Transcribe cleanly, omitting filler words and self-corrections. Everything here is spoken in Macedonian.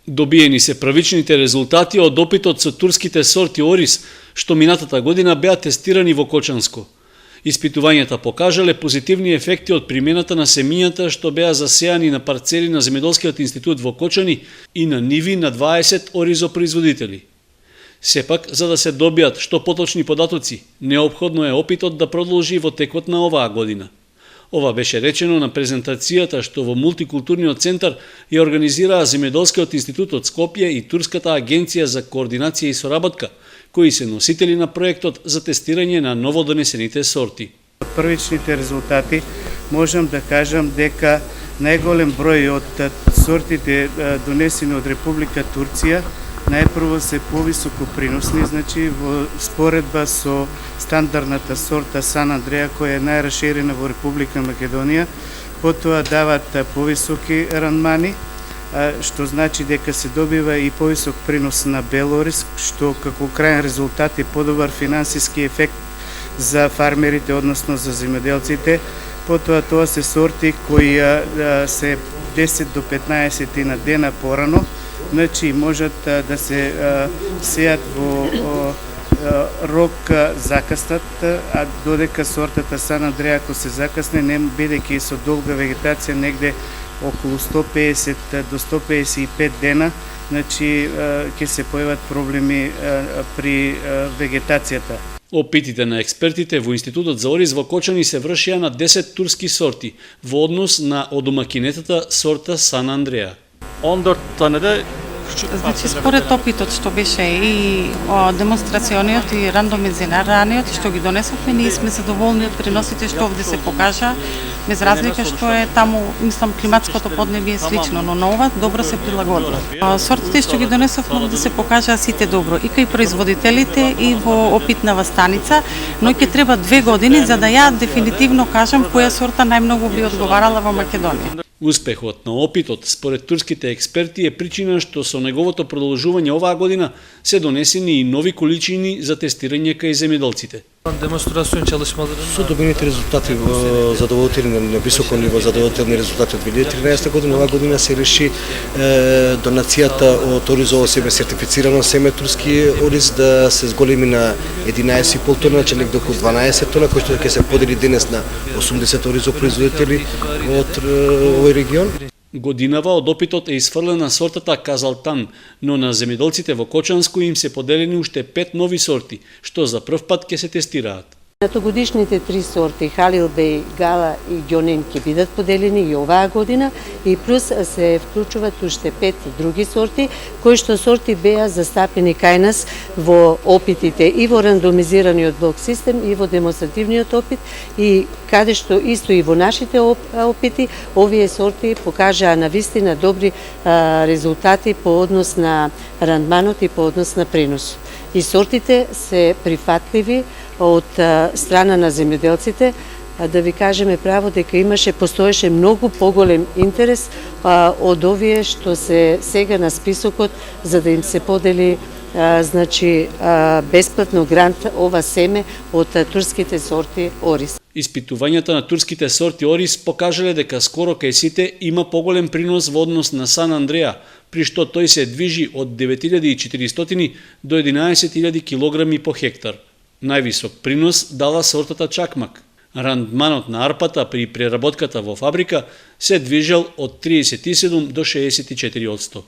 Добиени се првичните резултати од опитот со турските сорти ориз, што минатата година беа тестирани во Кочанско. Испитувањата покажале позитивни ефекти од примената на семињата што беа засејани на парцели на Земјоделскиот институт во Кочани и на ниви на 20 оризопроизводители. Сепак, за да се добијат што поточни податоци, неопходно е опитот да продолжи во текот на оваа година. Ова беше речено на презентацијата што во мултикултурниот центар ја организираа Земјоделскиот институт од Скопје и Турската агенција за координација и соработка, кои се носители на проектот за тестирање на новодонесените сорти. Од првичните резултати можам да кажам дека најголем број од сортите донесени од Република Турција најпрво се повисоко приносни, значи во споредба со стандардната сорта Сан Андреа, која е најраширена во Република Македонија, потоа дават повисоки рандмани, што значи дека се добива и повисок принос на бел ориз, што како крајен резултат е подобар финансиски ефект за фармерите, односно за земјоделците. Потоа тоа се сорти кои се 10 до 15 на дена порано, значи можат да се сеат во рок закаснат, а додека сортата Сан Андреа ако се закасне, бидејќи со долга вегетација негде околу 150 до 155 дена, значи ќе се појават проблеми при вегетацијата. Опитите на експертите во Институтот за ориз во Кочани се вршија на 10 турски сорти во однос на одомакинетата сорта Сан Андреа. 14 tane Значи, според опитот што беше и демонстрацијниот и рандомизираниот што ги донесовме, ние сме задоволни од приносите што овде се покажа, без разлика што е таму, мислам, климатското поднебие е слично, но на ова добро се прилагодува. Сортите што ги донесовме овде се покажаа сите добро, и кај производителите и во опитнава станица, но ќе треба 2 години за да ја дефинитивно кажам која сорта најмногу би одговарала во Македонија. Успехот на опитот, според турските експерти, е причина што со неговото продолжување оваа година се донесени и нови количини за тестирање кај земјоделците. Со добените резултати задоволителни на високо ниво, задоволителни резултати од 2013 година, оваа година се реши донацијата од оризово семе сертифицирано семе турски ориз да се зголеми на 11,5 тона, че негде околу 12 тона, кој што ќе се подели денес на 80 оризопроизводители од овој регион. Годинава од опитот е изфрлена сортата Казалтан, но на земјоделците во Кочанско им се поделени уште 5 нови сорти, што за прв пат ќе се тестираат. Минатогодишните 3 сорти Халил Бей, Гала и Ѓонин ќе бидат поделени и оваа година и плюс се вклучуваат уште 5 други сорти, кои што сорти беа застапени кај нас во опитите и во рандомизираниот блок систем и во демонстративниот опит, и каде што исто и во нашите опити овие сорти покажаа навистина добри резултати по однос на рандманот и по однос на принос. И сортите се прифатливи од страна на земјоделците, да ви кажеме право дека постоеше многу поголем интерес од овие што се сега на списокот за да им се подели значи бесплатно грант ова семе од турските сорти ориз. Испитувањата на турските сорти ориз покажале дека скоро кај сите има поголем принос во однос на Сан Андреа, при што тој се движи од 9400 до 11000 килограми по хектар. Највисок принос дала сортата Чакмак. Рандманот на арпата при преработката во фабрика се движел од 37 до 64%.